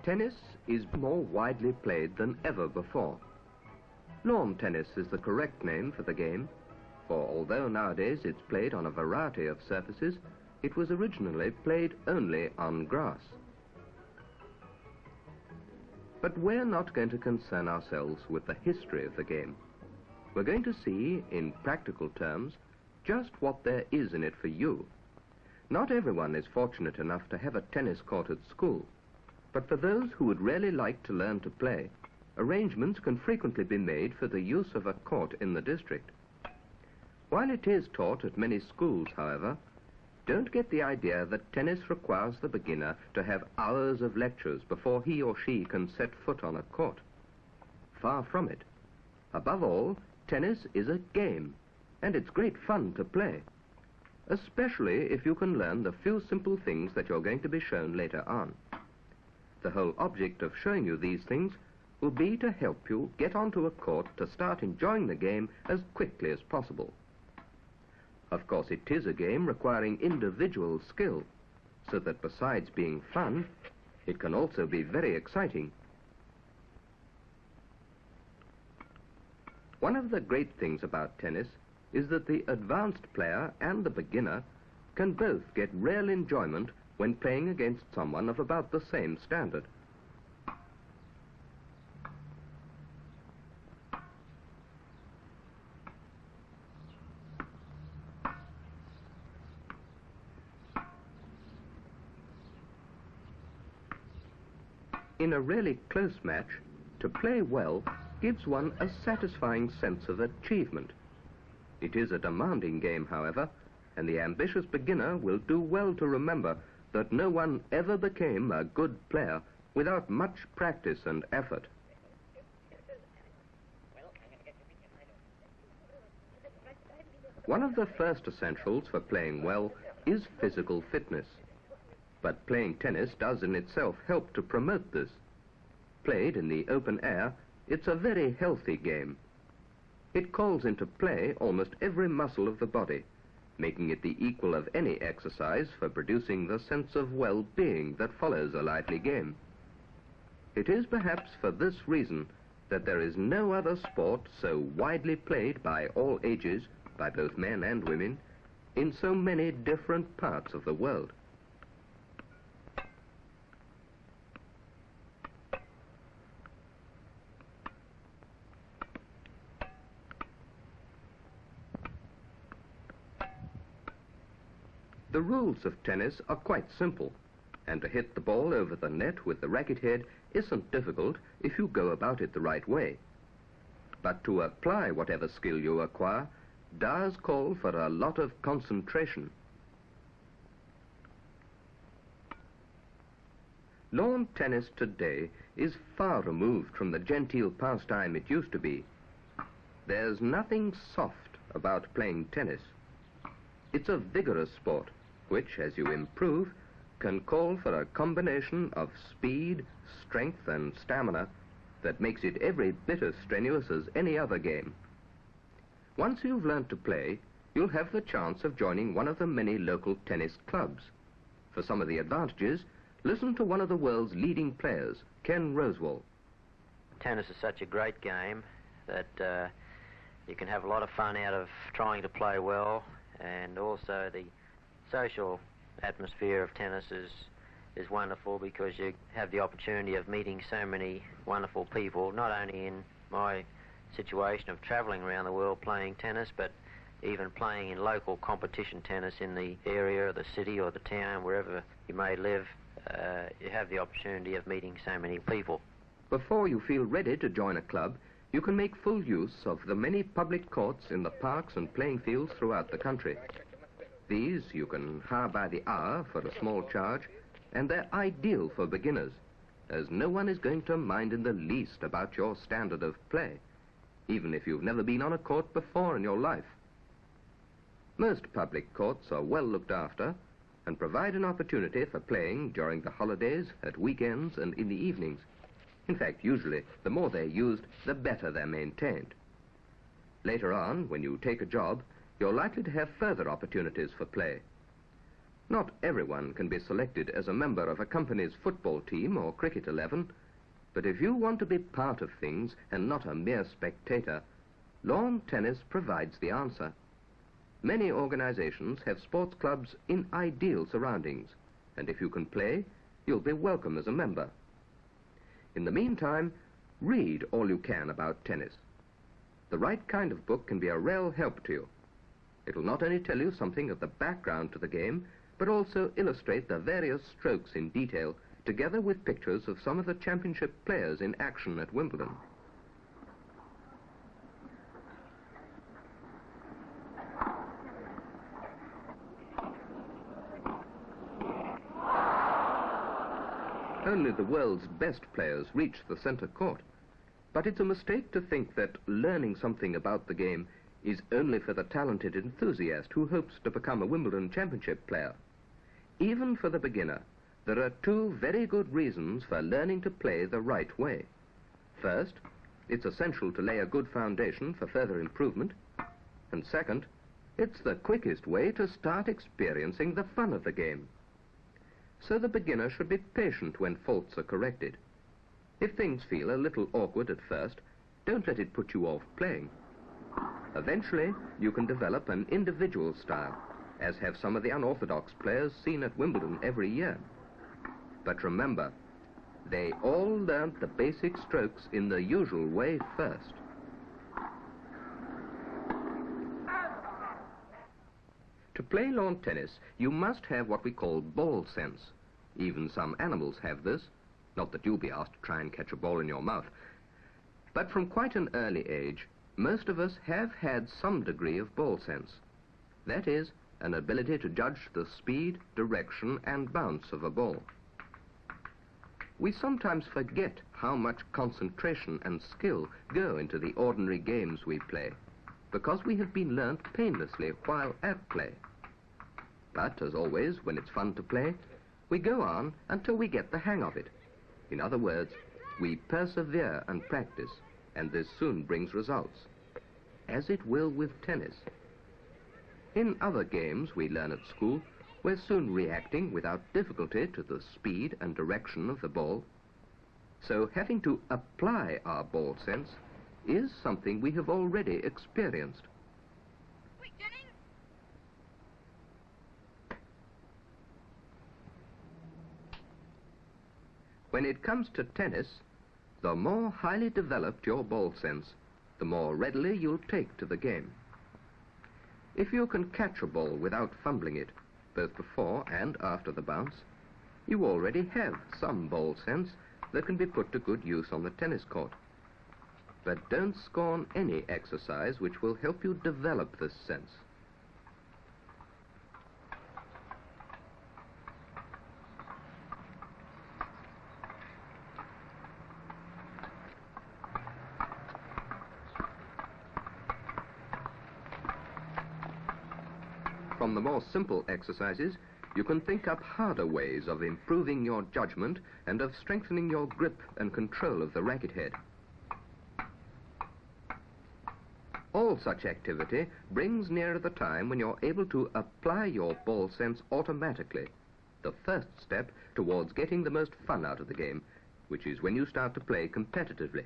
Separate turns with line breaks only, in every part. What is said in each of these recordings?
Tennis is more widely played than ever before. Lawn tennis is the correct name for the game, for although nowadays it's played on a variety of surfaces, it was originally played only on grass. But we're not going to concern ourselves with the history of the game. We're going to see, in practical terms, just what there is in it for you. Not everyone is fortunate enough to have a tennis court at school, but for those who would really like to learn to play, arrangements can frequently be made for the use of a court in the district. While it is taught at many schools, however, don't get the idea that tennis requires the beginner to have hours of lectures before he or she can set foot on a court. Far from it. Above all, tennis is a game, and it's great fun to play, especially if you can learn the few simple things that you're going to be shown later on. The whole object of showing you these things will be to help you get onto a court to start enjoying the game as quickly as possible. Of course, it is a game requiring individual skill, so that besides being fun, it can also be very exciting. One of the great things about tennis is that the advanced player and the beginner can both get real enjoyment when playing against someone of about the same standard. In a really close match, to play well gives one a satisfying sense of achievement. It is a demanding game, however, and the ambitious beginner will do well to remember that no one ever became a good player without much practice and effort. One of the first essentials for playing well is physical fitness. But playing tennis does in itself help to promote this. Played in the open air, it's a very healthy game. It calls into play almost every muscle of the body, making it the equal of any exercise for producing the sense of well-being that follows a lively game. It is perhaps for this reason that there is no other sport so widely played by all ages, by both men and women, in so many different parts of the world. The rules of tennis are quite simple, and to hit the ball over the net with the racket head isn't difficult if you go about it the right way. But to apply whatever skill you acquire does call for a lot of concentration. Lawn tennis today is far removed from the genteel pastime it used to be. There's nothing soft about playing tennis. It's a vigorous sport, which, as you improve, can call for a combination of speed, strength, and stamina that makes it every bit as strenuous as any other game. Once you've learned to play, you'll have the chance of joining one of the many local tennis clubs. For some of the advantages, listen to one of the world's leading players, Ken Rosewall.
Tennis is such a great game that you can have a lot of fun out of trying to play well, and also the social atmosphere of tennis is wonderful because you have the opportunity of meeting so many wonderful people, not only in my situation of travelling around the world playing tennis, but even playing in local competition tennis in the area or the city or the town, wherever you may live. You have the opportunity of meeting so many people.
Before you feel ready to join a club, you can make full use of the many public courts in the parks and playing fields throughout the country. These you can hire by the hour for a small charge, and they're ideal for beginners, as no one is going to mind in the least about your standard of play, even if you've never been on a court before in your life. Most public courts are well looked after and provide an opportunity for playing during the holidays, at weekends, and in the evenings. In fact, usually, the more they're used, the better they're maintained. Later on, when you take a job, you're likely to have further opportunities for play. Not everyone can be selected as a member of a company's football team or cricket 11, but if you want to be part of things and not a mere spectator, lawn tennis provides the answer. Many organizations have sports clubs in ideal surroundings, and if you can play, you'll be welcome as a member. In the meantime, read all you can about tennis. The right kind of book can be a real help to you. It will not only tell you something of the background to the game, but also illustrate the various strokes in detail, together with pictures of some of the championship players in action at Wimbledon. Only the world's best players reach the center court. But it's a mistake to think that learning something about the game is only for the talented enthusiast who hopes to become a Wimbledon championship player. Even for the beginner, there are two very good reasons for learning to play the right way. First, it's essential to lay a good foundation for further improvement. And second, it's the quickest way to start experiencing the fun of the game. So the beginner should be patient when faults are corrected. If things feel a little awkward at first, don't let it put you off playing. Eventually, you can develop an individual style, as have some of the unorthodox players seen at Wimbledon every year. But remember, they all learned the basic strokes in the usual way first. To play lawn tennis, you must have what we call ball sense. Even some animals have this. Not that you'll be asked to try and catch a ball in your mouth. But from quite an early age, most of us have had some degree of ball sense. That is, an ability to judge the speed, direction, and bounce of a ball. We sometimes forget how much concentration and skill go into the ordinary games we play, because we have been learnt painlessly while at play. But, as always, when it's fun to play, we go on until we get the hang of it. In other words, we persevere and practice, and this soon brings results, as it will with tennis. In other games we learn at school, we're soon reacting without difficulty to the speed and direction of the ball. So having to apply our ball sense is something we have already experienced. When it comes to tennis, the more highly developed your ball sense, the more readily you'll take to the game. If you can catch a ball without fumbling it, both before and after the bounce, you already have some ball sense that can be put to good use on the tennis court. But don't scorn any exercise which will help you develop this sense. From the more simple exercises, you can think up harder ways of improving your judgment and of strengthening your grip and control of the racket head. All such activity brings nearer the time when you're able to apply your ball sense automatically, the first step towards getting the most fun out of the game, which is when you start to play competitively.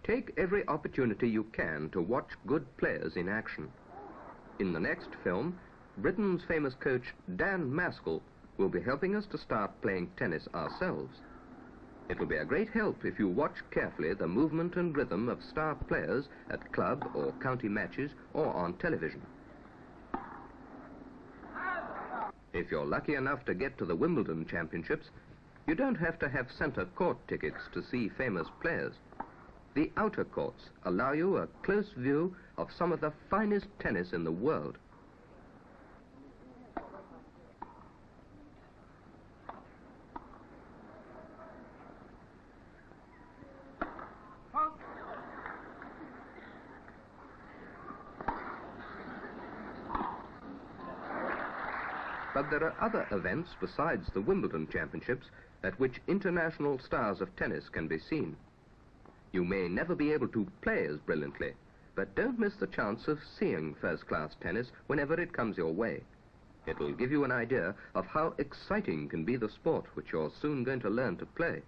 Take every opportunity you can to watch good players in action. In the next film, Britain's famous coach Dan Maskell will be helping us to start playing tennis ourselves. It will be a great help if you watch carefully the movement and rhythm of star players at club or county matches or on television. If you're lucky enough to get to the Wimbledon Championships, you don't have to have centre court tickets to see famous players. The outer courts allow you a close view of some of the finest tennis in the world. But there are other events besides the Wimbledon Championships at which international stars of tennis can be seen. You may never be able to play as brilliantly, but don't miss the chance of seeing first-class tennis whenever it comes your way. It will give you an idea of how exciting can be the sport which you're soon going to learn to play.